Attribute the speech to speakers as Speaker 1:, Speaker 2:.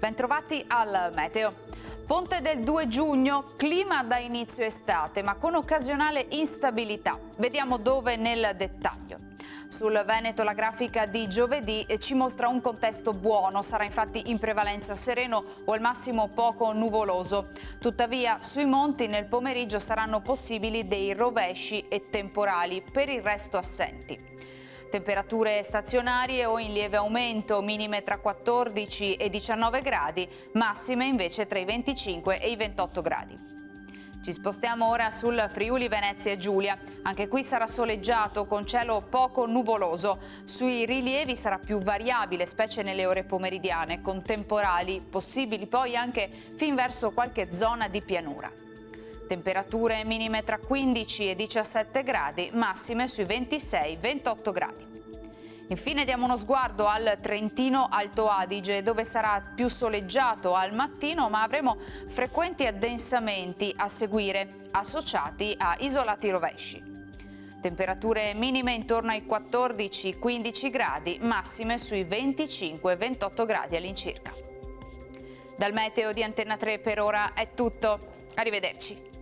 Speaker 1: Bentrovati al meteo. Ponte del 2 giugno, clima da inizio estate, ma con occasionale instabilità. Vediamo dove nel dettaglio. Sul Veneto la grafica di giovedì ci mostra un contesto buono, sarà infatti in prevalenza sereno o al massimo poco nuvoloso. Tuttavia sui monti nel pomeriggio saranno possibili dei rovesci e temporali, per il resto assenti. Temperature stazionarie o in lieve aumento, minime tra 14 e 19 gradi, massime invece tra i 25 e i 28 gradi. Ci spostiamo ora sul Friuli Venezia Giulia. Anche qui sarà soleggiato con cielo poco nuvoloso. Sui rilievi sarà più variabile, specie nelle ore pomeridiane, con temporali possibili poi anche fin verso qualche zona di pianura. Temperature minime tra 15 e 17 gradi, massime sui 26-28 gradi. Infine diamo uno sguardo al Trentino Alto Adige, dove sarà più soleggiato al mattino, ma avremo frequenti addensamenti a seguire, associati a isolati rovesci. Temperature minime intorno ai 14-15 gradi, massime sui 25-28 gradi all'incirca. Dal meteo di Antenna 3 per ora è tutto. Arrivederci.